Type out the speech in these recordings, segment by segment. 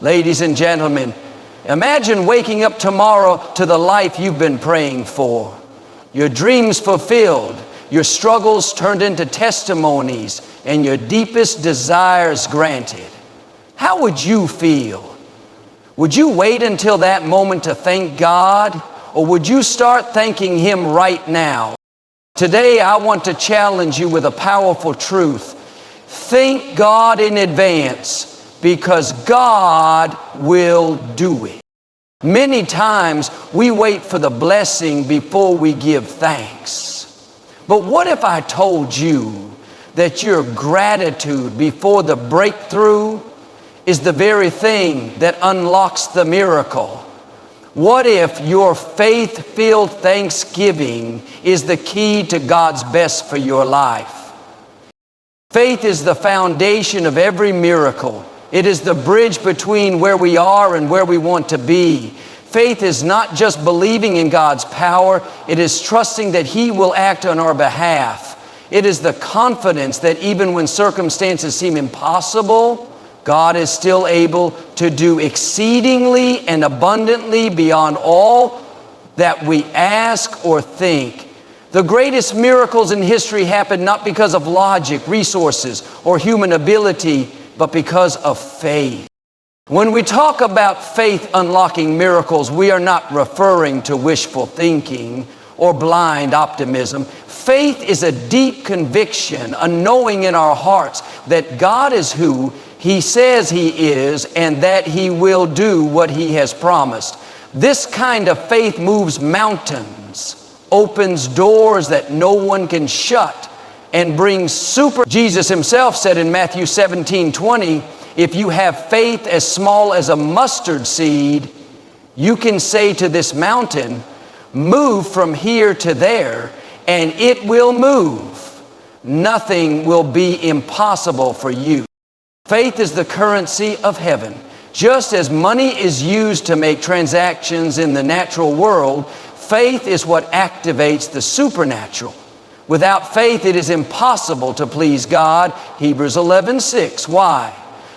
Ladies and gentlemen, imagine waking up tomorrow to the life you've been praying for. Your dreams fulfilled, your struggles turned into testimonies, and your deepest desires granted. How would you feel? Would you wait until that moment to thank God, or would you start thanking Him right now? Today, I want to challenge you with a powerful truth. Thank God in advance, because God will do it. Many times we wait for the blessing before we give thanks. But what if I told you that your gratitude before the breakthrough is the very thing that unlocks the miracle? What if your faith-filled thanksgiving is the key to God's best for your life? Faith is the foundation of every miracle. It is the bridge between where we are and where we want to be. Faith is not just believing in God's power, it is trusting that He will act on our behalf. It is the confidence that even when circumstances seem impossible, God is still able to do exceedingly and abundantly beyond all that we ask or think. The greatest miracles in history happen not because of logic, resources, or human ability, but because of faith. When we talk about faith unlocking miracles, we are not referring to wishful thinking or blind optimism. Faith is a deep conviction, a knowing in our hearts that God is who He says He is and that He will do what He has promised. This kind of faith moves mountains, opens doors that no one can shut, and brings Jesus Himself said in Matthew 17:20, if you have faith as small as a mustard seed, you can say to this mountain, move from here to there, and it will move. Nothing will be impossible for you. Faith is the currency of heaven. Just as money is used to make transactions in the natural world, faith is what activates the supernatural. Without faith, it is impossible to please God. Hebrews 11:6. Why?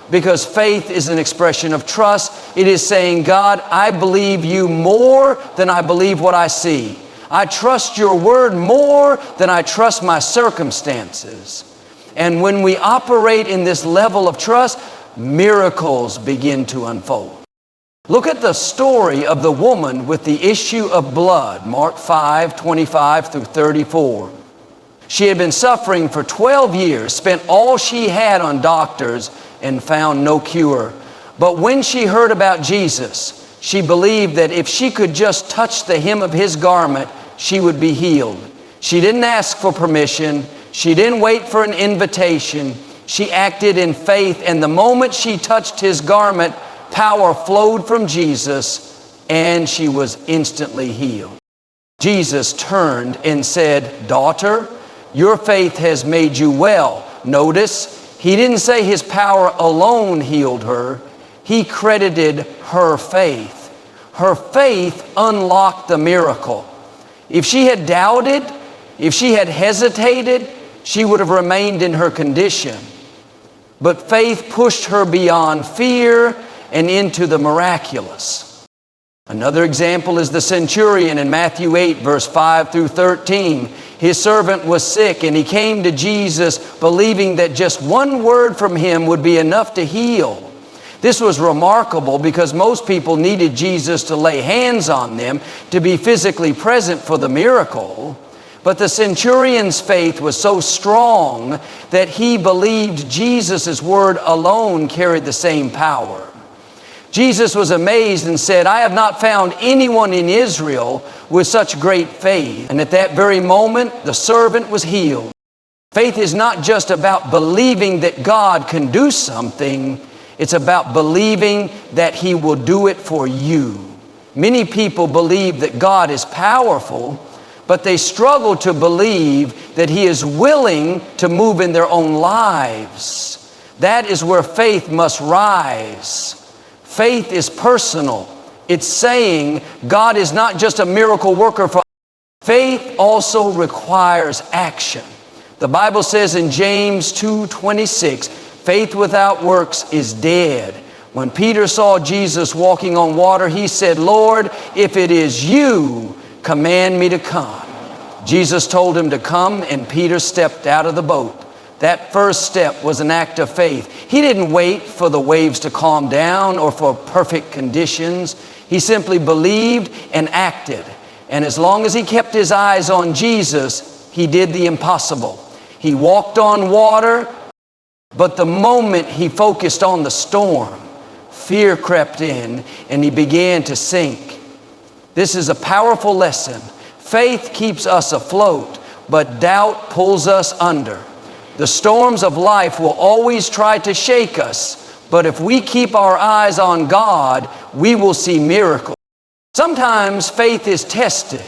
Because faith is an expression of trust. It is saying, God, I believe You more than I believe what I see. I trust Your word more than I trust my circumstances. And when we operate in this level of trust, miracles begin to unfold. Look at the story of the woman with the issue of blood, Mark 5:25 through 34. She had been suffering for 12 years, spent all she had on doctors, and found no cure. But when she heard about Jesus, she believed that if she could just touch the hem of His garment, she would be healed. She didn't ask for permission. She didn't wait for an invitation. She acted in faith, and the moment she touched His garment, power flowed from Jesus, and she was instantly healed. Jesus turned and said, daughter, your faith has made you well. Notice, He didn't say His power alone healed her. He credited her faith. Her faith unlocked the miracle. If she had doubted, if she had hesitated, she would have remained in her condition. But faith pushed her beyond fear and into the miraculous. Another example is the centurion in Matthew 8, verse 5 through 13. His servant was sick, and he came to Jesus believing that just one word from Him would be enough to heal. This was remarkable because most people needed Jesus to lay hands on them to be physically present for the miracle. But the centurion's faith was so strong that he believed Jesus' word alone carried the same power. Jesus was amazed and said, I have not found anyone in Israel with such great faith. And at that very moment, the servant was healed. Faith is not just about believing that God can do something. It's about believing that He will do it for you. Many people believe that God is powerful, but they struggle to believe that He is willing to move in their own lives. That is where faith must rise. Faith is personal. It's saying God is not just a miracle worker for us. Faith also requires action. The Bible says in James 2:26, faith without works is dead. When Peter saw Jesus walking on water, he said, "Lord, if it is you, command me to come." Jesus told him to come, and Peter stepped out of the boat. That first step was an act of faith. He didn't wait for the waves to calm down or for perfect conditions. He simply believed and acted. And as long as he kept his eyes on Jesus, he did the impossible. He walked on water, but the moment he focused on the storm, fear crept in and he began to sink. This is a powerful lesson. Faith keeps us afloat, but doubt pulls us under. The storms of life will always try to shake us, but if we keep our eyes on God, we will see miracles. Sometimes faith is tested.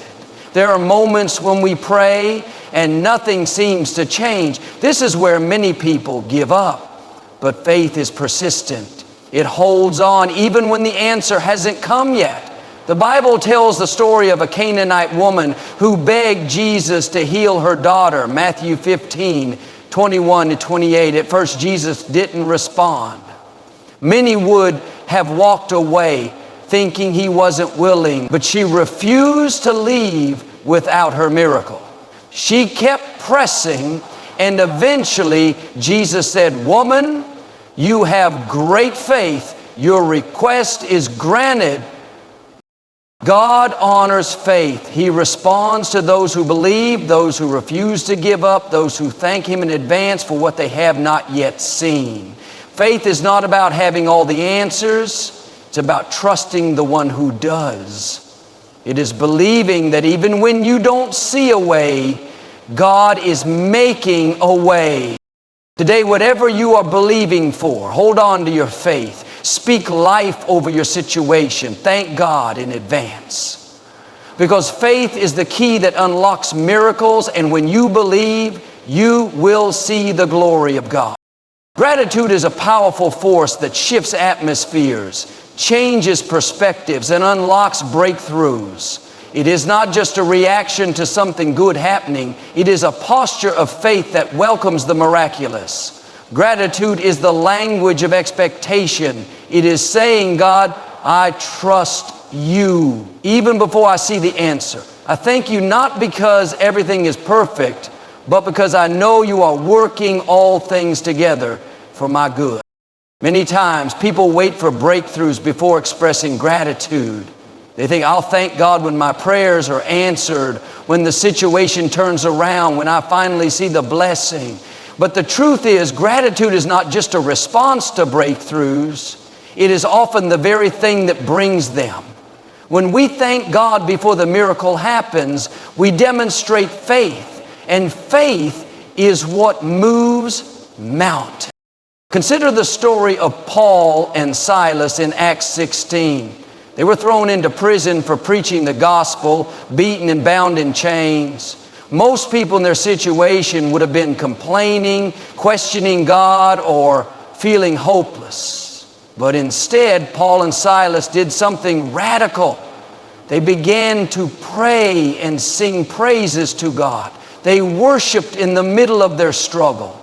There are moments when we pray and nothing seems to change. This is where many people give up, but faith is persistent. It holds on even when the answer hasn't come yet. The Bible tells the story of a Canaanite woman who begged Jesus to heal her daughter, Matthew 15:21-28. At first, Jesus didn't respond. Many would have walked away thinking he wasn't willing, but she refused to leave without her miracle. She kept pressing, and eventually Jesus said, "Woman, you have great faith. Your request is granted." God honors faith. He responds to those who believe, those who refuse to give up, those who thank Him in advance for what they have not yet seen. Faith is not about having all the answers. It's about trusting the one who does. It is believing that even when you don't see a way, God is making a way. Today, whatever you are believing for, hold on to your faith. Speak life over your situation. Thank God in advance. Because faith is the key that unlocks miracles, and when you believe, you will see the glory of God. Gratitude is a powerful force that shifts atmospheres, changes perspectives, and unlocks breakthroughs. It is not just a reaction to something good happening. It is a posture of faith that welcomes the miraculous. Gratitude is the language of expectation. It is saying, "God, I trust you, even before I see the answer. I thank you not because everything is perfect, but because I know you are working all things together for my good." Many times people wait for breakthroughs before expressing gratitude. They think, "I'll thank God when my prayers are answered, when the situation turns around, when I finally see the blessing." But the truth is, gratitude is not just a response to breakthroughs. It is often the very thing that brings them. When we thank God before the miracle happens, we demonstrate faith, and faith is what moves mountains. Consider the story of Paul and Silas in Acts 16. They were thrown into prison for preaching the gospel, beaten and bound in chains. Most people in their situation would have been complaining, questioning God, or feeling hopeless. But instead, Paul and Silas did something radical. They began to pray and sing praises to God. They worshiped in the middle of their struggle.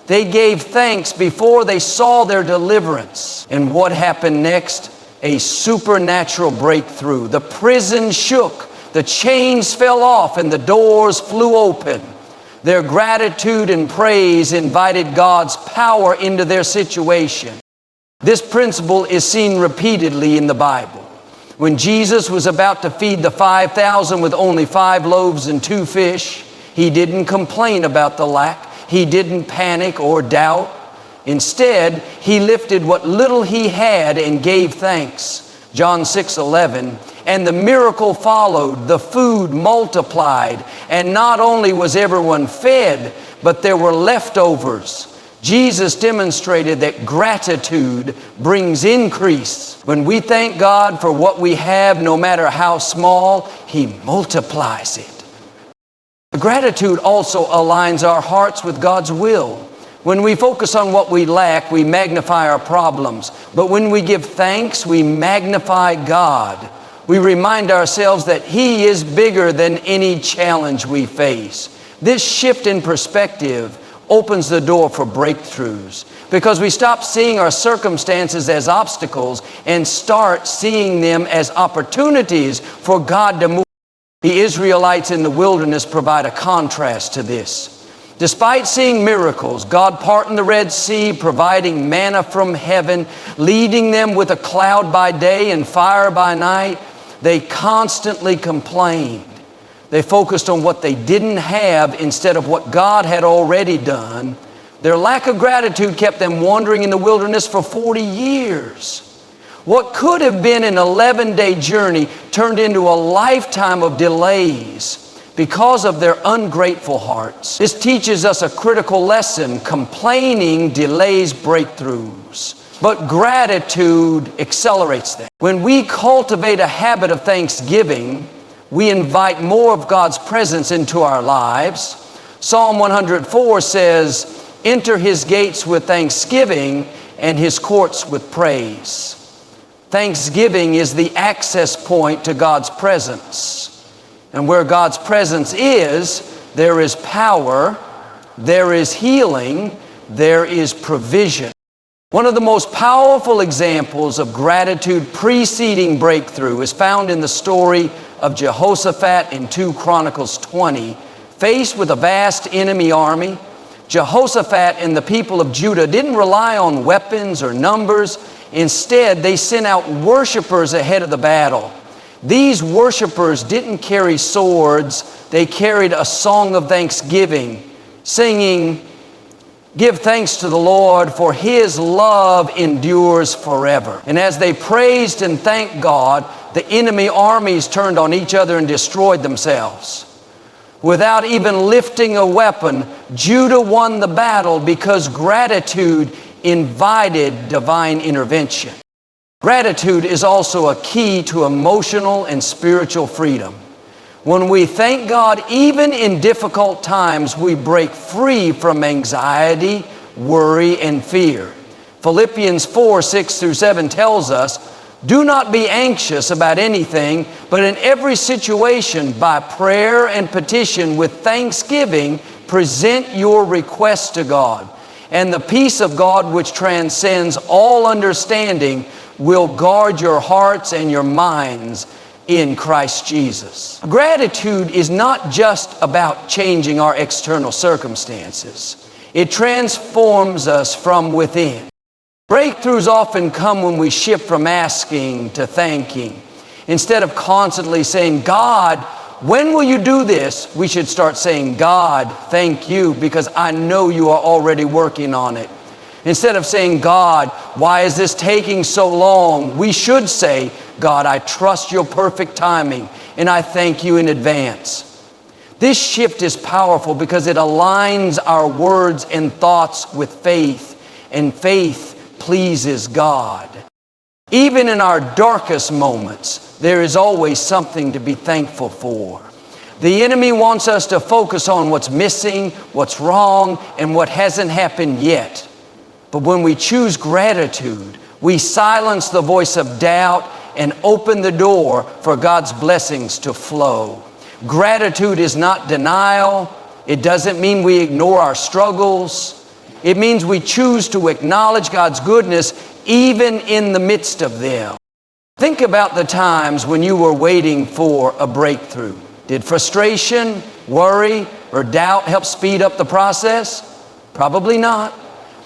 They gave thanks before they saw their deliverance. And what happened next? A supernatural breakthrough. The prison shook. The chains fell off and the doors flew open. Their gratitude and praise invited God's power into their situation. This principle is seen repeatedly in the Bible. When Jesus was about to feed the 5,000 with only 5 loaves and 2 fish, He didn't complain about the lack. He didn't panic or doubt. Instead, He lifted what little He had and gave thanks. John 6:11. And the miracle followed. The food multiplied. And not only was everyone fed, but there were leftovers. Jesus demonstrated that gratitude brings increase. When we thank God for what we have, no matter how small, He multiplies it. Gratitude also aligns our hearts with God's will. When we focus on what we lack, we magnify our problems. But when we give thanks, we magnify God. We remind ourselves that He is bigger than any challenge we face. This shift in perspective opens the door for breakthroughs, because we stop seeing our circumstances as obstacles and start seeing them as opportunities for God to move. The Israelites in the wilderness provide a contrast to this. Despite seeing miracles, God parting the Red Sea, providing manna from heaven, leading them with a cloud by day and fire by night, they constantly complained. They focused on what they didn't have instead of what God had already done. Their lack of gratitude kept them wandering in the wilderness for 40 years. What could have been an 11-day journey turned into a lifetime of delays because of their ungrateful hearts. This teaches us a critical lesson. Complaining delays breakthroughs, but gratitude accelerates them. When we cultivate a habit of thanksgiving, we invite more of God's presence into our lives. Psalm 104 says, "Enter His gates with thanksgiving and His courts with praise." Thanksgiving is the access point to God's presence. And where God's presence is, there is power, there is healing, there is provision. One of the most powerful examples of gratitude preceding breakthrough is found in the story of Jehoshaphat in 2 Chronicles 20. Faced with a vast enemy army, Jehoshaphat and the people of Judah didn't rely on weapons or numbers. Instead, they sent out worshipers ahead of the battle. These worshipers didn't carry swords. They carried a song of thanksgiving, singing, "Give thanks to the Lord, for His love endures forever." And as they praised and thanked God, the enemy armies turned on each other and destroyed themselves. Without even lifting a weapon, Judah won the battle because gratitude invited divine intervention. Gratitude is also a key to emotional and spiritual freedom. When we thank God, even in difficult times, we break free from anxiety, worry, and fear. Philippians 4, 6 through 7 tells us, "Do not be anxious about anything, but in every situation, by prayer and petition with thanksgiving, present your requests to God. And the peace of God, which transcends all understanding, will guard your hearts and your minds in Christ Jesus." Gratitude is not just about changing our external circumstances. It transforms us from within. Breakthroughs often come when we shift from asking to thanking. Instead of constantly saying, "God, when will you do this?" we should start saying, "God, thank you, because I know you are already working on it." Instead of saying, "God, why is this taking so long?" we should say, "God, I trust your perfect timing, and I thank you in advance." This shift is powerful because it aligns our words and thoughts with faith, and faith pleases God. Even in our darkest moments, there is always something to be thankful for. The enemy wants us to focus on what's missing, what's wrong, and what hasn't happened yet. But when we choose gratitude, we silence the voice of doubt and open the door for God's blessings to flow. Gratitude is not denial. It doesn't mean we ignore our struggles. It means we choose to acknowledge God's goodness even in the midst of them. Think about the times when you were waiting for a breakthrough. Did frustration, worry, or doubt help speed up the process? Probably not.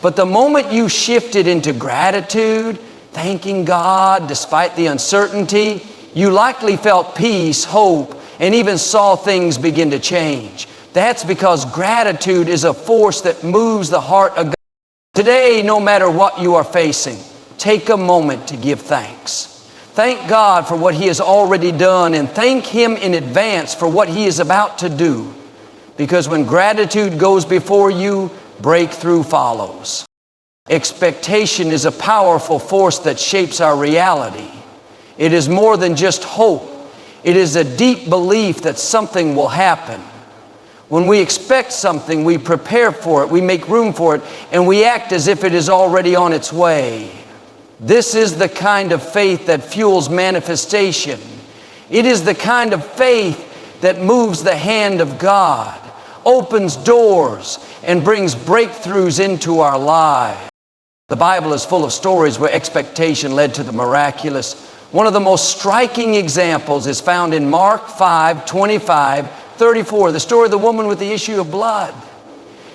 But the moment you shifted into gratitude, thanking God despite the uncertainty, you likely felt peace, hope, and even saw things begin to change. That's because gratitude is a force that moves the heart of God. Today, no matter what you are facing, take a moment to give thanks. Thank God for what He has already done, and thank Him in advance for what He is about to do. Because when gratitude goes before you, breakthrough follows. Expectation is a powerful force that shapes our reality. It is more than just hope. It is a deep belief that something will happen. When we expect something, we prepare for it, we make room for it, and we act as if it is already on its way. This is the kind of faith that fuels manifestation. It is the kind of faith that moves the hand of God. opens doors and brings breakthroughs into our lives. The Bible is full of stories where expectation led to the miraculous. One of the most striking examples is found in Mark 5:25-34, the story of the woman with the issue of blood.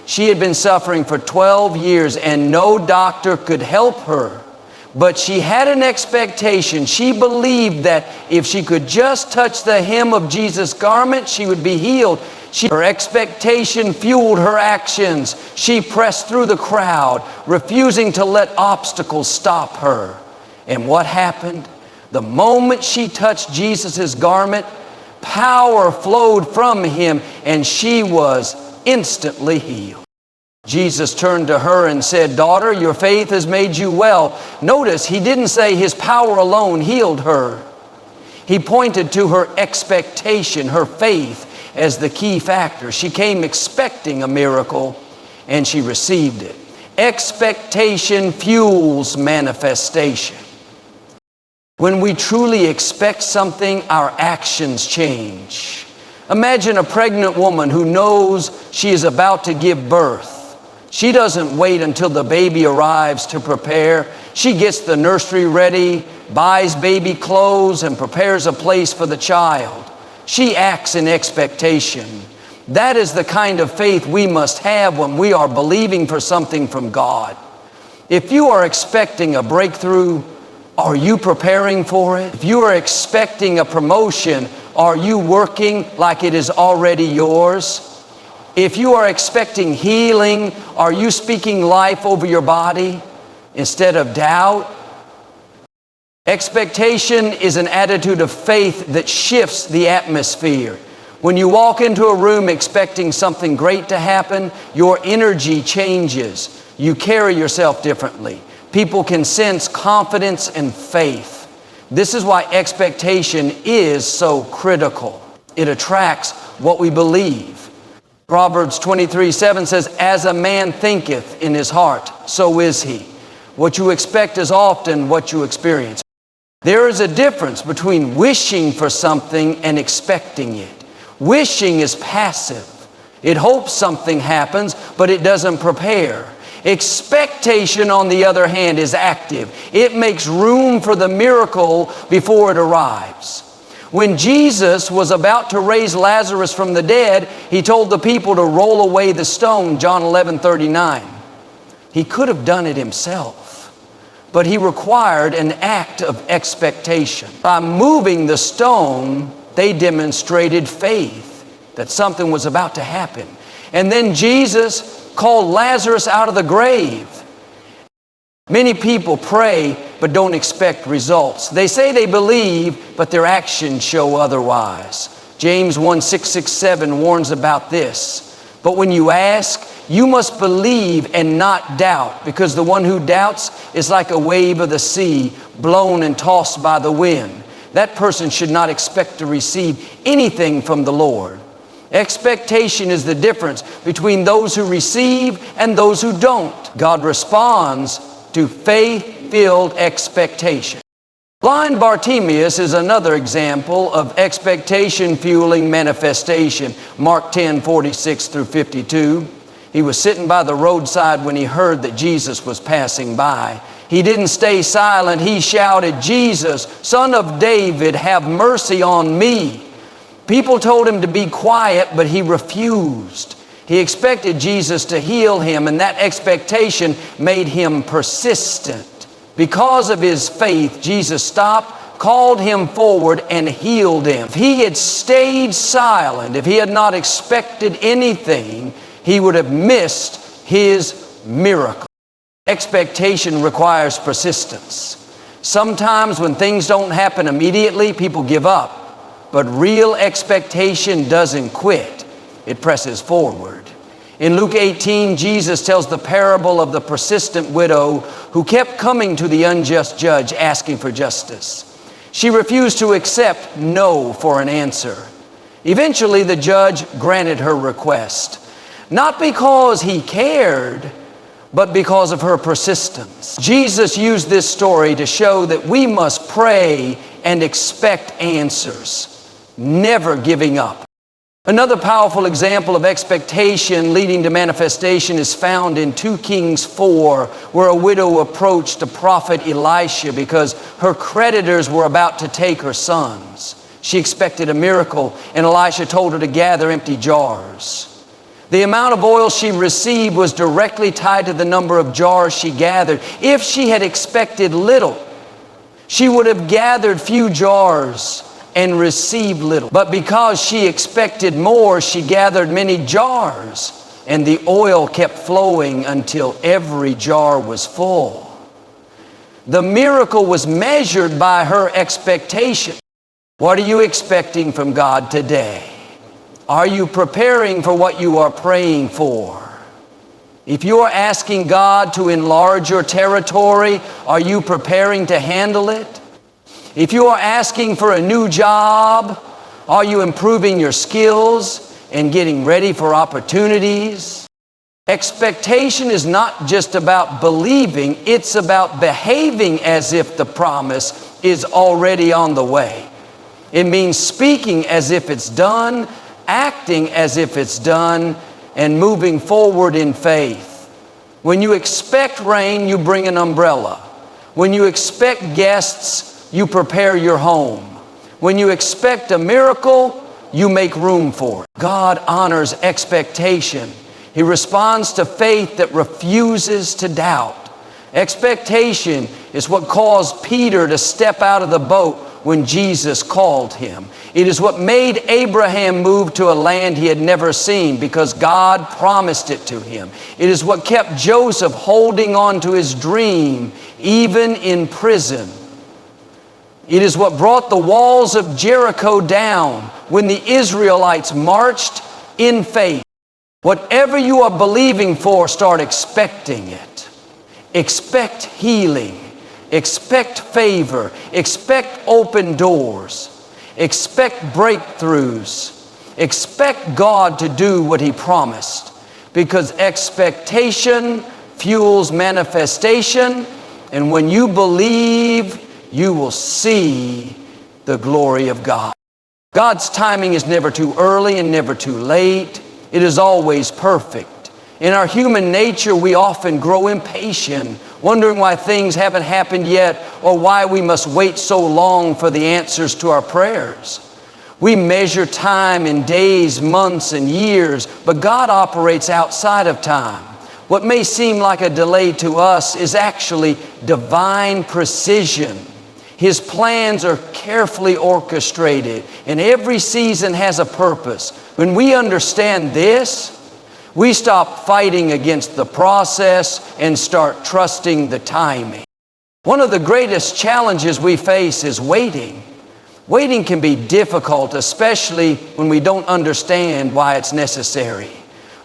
She had been suffering for 12 years and no doctor could help her. But she had an expectation. She believed that if she could just touch the hem of Jesus' garment, she would be healed. Her expectation fueled her actions. She pressed through the crowd, refusing to let obstacles stop her. And what happened? The moment she touched Jesus' garment, power flowed from him, and she was instantly healed. Jesus turned to her and said, "Daughter, your faith has made you well." Notice, he didn't say his power alone healed her. He pointed to her expectation, her faith, as the key factor. She came expecting a miracle, and she received it. Expectation fuels manifestation. When we truly expect something, our actions change. Imagine a pregnant woman who knows she is about to give birth. She doesn't wait until the baby arrives to prepare. She gets the nursery ready, buys baby clothes, and prepares a place for the child. She acts in expectation. That is the kind of faith we must have when we are believing for something from God. If you are expecting a breakthrough, are you preparing for it? If you are expecting a promotion, are you working like it is already yours? If you are expecting healing, are you speaking life over your body instead of doubt? Expectation is an attitude of faith that shifts the atmosphere. When you walk into a room expecting something great to happen, your energy changes. You carry yourself differently. People can sense confidence and faith. This is why expectation is so critical. It attracts what we believe. Proverbs 23:7 says, "As a man thinketh in his heart, so is he." What you expect is often what you experience. There is a difference between wishing for something and expecting it. Wishing is passive. It hopes something happens, but it doesn't prepare. Expectation, on the other hand, is active. It makes room for the miracle before it arrives. When Jesus was about to raise Lazarus from the dead, he told the people to roll away the stone, John 11:39. He could have done it himself, but he required an act of expectation. By moving the stone, they demonstrated faith that something was about to happen. And then Jesus called Lazarus out of the grave. Many people pray but don't expect results. They say they believe, but their actions show otherwise. James 1:6-7 warns about this. But when you ask, you must believe and not doubt, because the one who doubts is like a wave of the sea, blown and tossed by the wind. That person should not expect to receive anything from the Lord. Expectation is the difference between those who receive and those who don't. God responds to faith-filled expectation. Blind Bartimaeus is another example of expectation fueling manifestation. Mark 10:46-52. He was sitting by the roadside when he heard that Jesus was passing by. He didn't stay silent. He shouted, "Jesus, Son of David, have mercy on me." People told him to be quiet, but he refused. He expected Jesus to heal him, and that expectation made him persistent. Because of his faith, Jesus stopped, called him forward, and healed him. If he had stayed silent, if he had not expected anything, he would have missed his miracle. Expectation requires persistence. Sometimes when things don't happen immediately, people give up. But real expectation doesn't quit. It presses forward. In Luke 18, Jesus tells the parable of the persistent widow who kept coming to the unjust judge asking for justice. She refused to accept no for an answer. Eventually, the judge granted her request, not because he cared, but because of her persistence. Jesus used this story to show that we must pray and expect answers, never giving up. Another powerful example of expectation leading to manifestation is found in 2 Kings 4, where a widow approached the prophet Elisha because her creditors were about to take her sons. She expected a miracle, and Elisha told her to gather empty jars. The amount of oil she received was directly tied to the number of jars she gathered. If she had expected little, she would have gathered few jars and received little. But because she expected more, she gathered many jars, and the oil kept flowing until every jar was full. The miracle was measured by her expectation. What are you expecting from God today? Are you preparing for what you are praying for? If you are asking God to enlarge your territory, are you preparing to handle it? If you are asking for a new job, are you improving your skills and getting ready for opportunities? Expectation is not just about believing, it's about behaving as if the promise is already on the way. It means speaking as if it's done, acting as if it's done, and moving forward in faith. When you expect rain, you bring an umbrella. When you expect guests, you prepare your home. When you expect a miracle, you make room for it. God honors expectation. He responds to faith that refuses to doubt. Expectation is what caused Peter to step out of the boat when Jesus called him. It is what made Abraham move to a land he had never seen because God promised it to him. It is what kept Joseph holding on to his dream even in prison. It is what brought the walls of Jericho down when the Israelites marched in faith. Whatever you are believing for, start expecting it. Expect healing. Expect favor. Expect open doors. Expect breakthroughs. Expect God to do what He promised, because expectation fuels manifestation, and when you believe, you will see the glory of God. God's timing is never too early and never too late. It is always perfect. In our human nature, we often grow impatient, wondering why things haven't happened yet or why we must wait so long for the answers to our prayers. We measure time in days, months, and years, but God operates outside of time. What may seem like a delay to us is actually divine precision. His plans are carefully orchestrated, and every season has a purpose. When we understand this, we stop fighting against the process and start trusting the timing. One of the greatest challenges we face is waiting. Waiting can be difficult, especially when we don't understand why it's necessary.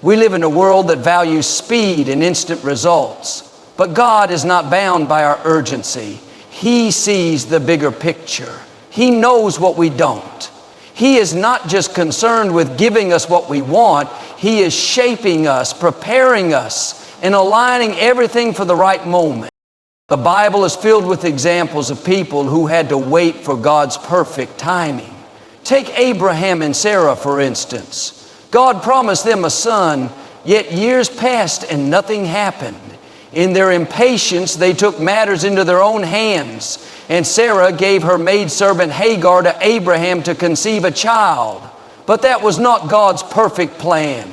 We live in a world that values speed and instant results, but God is not bound by our urgency. He sees the bigger picture. He knows what we don't. He is not just concerned with giving us what we want. He is shaping us, preparing us, and aligning everything for the right moment. The Bible is filled with examples of people who had to wait for God's perfect timing. Take Abraham and Sarah, for instance. God promised them a son, yet years passed and nothing happened. In their impatience, they took matters into their own hands, and Sarah gave her maidservant Hagar to Abraham to conceive a child. But that was not God's perfect plan.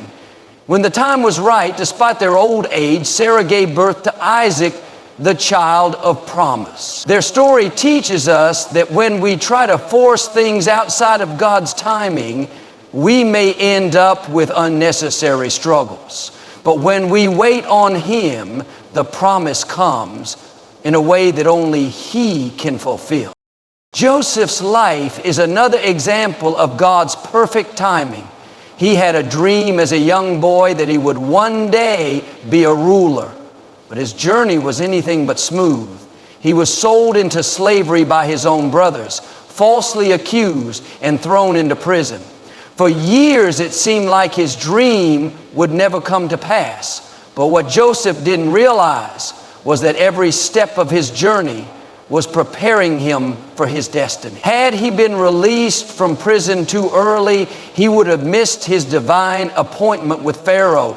When the time was right, despite their old age, Sarah gave birth to Isaac, the child of promise. Their story teaches us that when we try to force things outside of God's timing, we may end up with unnecessary struggles. But when we wait on Him, the promise comes in a way that only He can fulfill. Joseph's life is another example of God's perfect timing. He had a dream as a young boy that he would one day be a ruler, but his journey was anything but smooth. He was sold into slavery by his own brothers, falsely accused and thrown into prison. For years it seemed like his dream would never come to pass. But what Joseph didn't realize was that every step of his journey was preparing him for his destiny. Had he been released from prison too early, he would have missed his divine appointment with Pharaoh.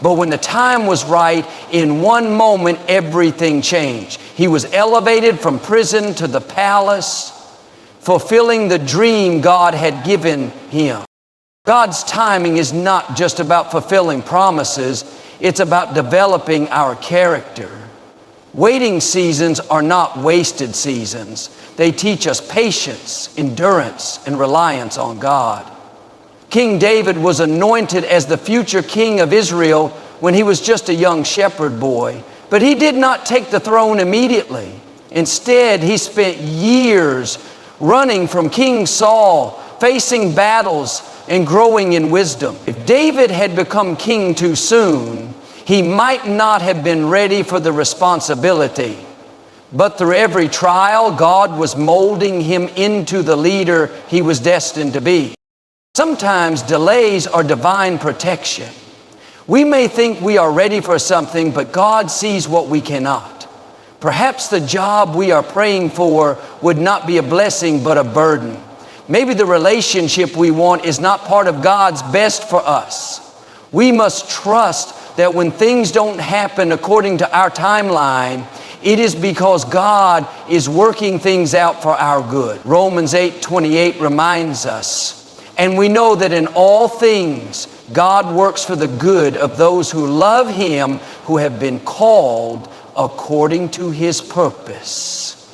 But when the time was right, in one moment, everything changed. He was elevated from prison to the palace, fulfilling the dream God had given him. God's timing is not just about fulfilling promises, it's about developing our character. Waiting seasons are not wasted seasons. They teach us patience, endurance, and reliance on God. King David was anointed as the future king of Israel when he was just a young shepherd boy. But he did not take the throne immediately. Instead, he spent years running from King Saul, facing battles, and growing in wisdom. If David had become king too soon, he might not have been ready for the responsibility. But through every trial, God was molding him into the leader he was destined to be. Sometimes delays are divine protection. We may think we are ready for something, but God sees what we cannot. Perhaps the job we are praying for would not be a blessing, but a burden. Maybe the relationship we want is not part of God's best for us. We must trust that when things don't happen according to our timeline, it is because God is working things out for our good. Romans 8:28 reminds us, and we know that in all things God works for the good of those who love Him, who have been called according to His purpose.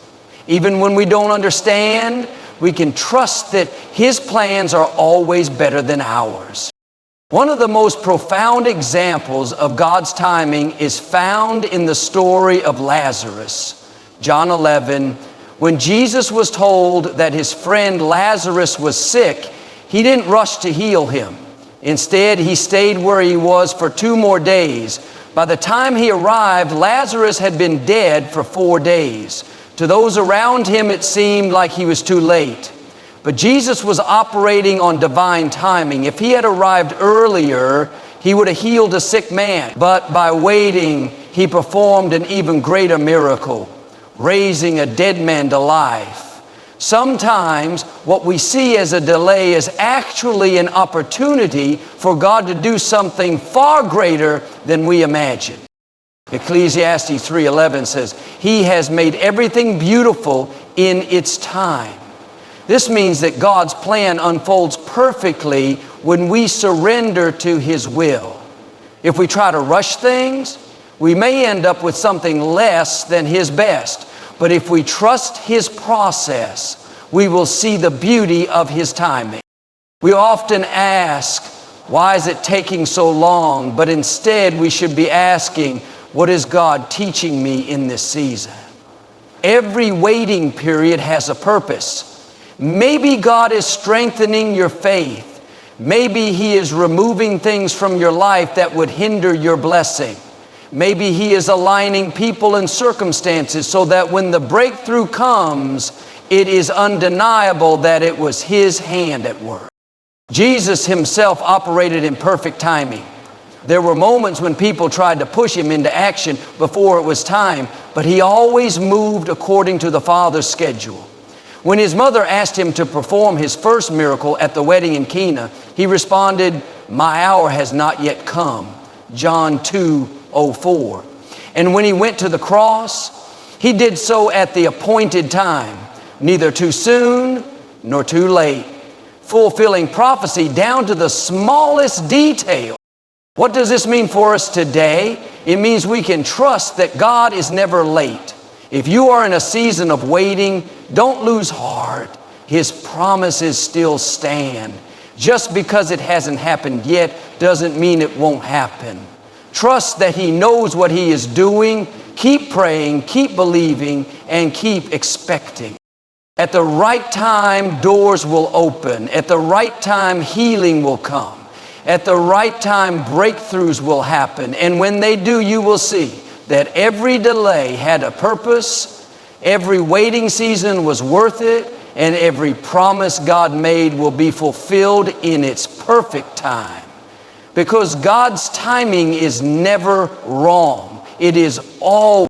Even when we don't understand, we can trust that His plans are always better than ours. One of the most profound examples of God's timing is found in the story of Lazarus. John 11, when Jesus was told that his friend Lazarus was sick, he didn't rush to heal him. Instead, he stayed where he was for 2 more days. By the time he arrived, Lazarus had been dead for 4 days. To those around him, it seemed like he was too late. But Jesus was operating on divine timing. If he had arrived earlier, he would have healed a sick man. But by waiting, he performed an even greater miracle, raising a dead man to life. Sometimes what we see as a delay is actually an opportunity for God to do something far greater than we imagine. Ecclesiastes 3:11 says, "He has made everything beautiful in its time." This means that God's plan unfolds perfectly when we surrender to His will. If we try to rush things, we may end up with something less than His best. But if we trust His process, we will see the beauty of His timing. We often ask, why is it taking so long? But instead, we should be asking, what is God teaching me in this season? Every waiting period has a purpose. Maybe God is strengthening your faith. Maybe He is removing things from your life that would hinder your blessing. Maybe He is aligning people and circumstances so that when the breakthrough comes, it is undeniable that it was His hand at work. Jesus Himself operated in perfect timing. There were moments when people tried to push Him into action before it was time, but He always moved according to the Father's schedule. When His mother asked Him to perform His first miracle at the wedding in Cana, He responded, "My hour has not yet come." John 2:04. And when He went to the cross, He did so at the appointed time, neither too soon nor too late, fulfilling prophecy down to the smallest detail. What does this mean for us today? It means we can trust that God is never late. If you are in a season of waiting, don't lose heart. His promises still stand. Just because it hasn't happened yet doesn't mean it won't happen. Trust that He knows what He is doing. Keep praying, keep believing, and keep expecting. At the right time, doors will open. At the right time, healing will come. At the right time, breakthroughs will happen. And when they do, you will see that every delay had a purpose, every waiting season was worth it, and every promise God made will be fulfilled in its perfect time. Because God's timing is never wrong. It is always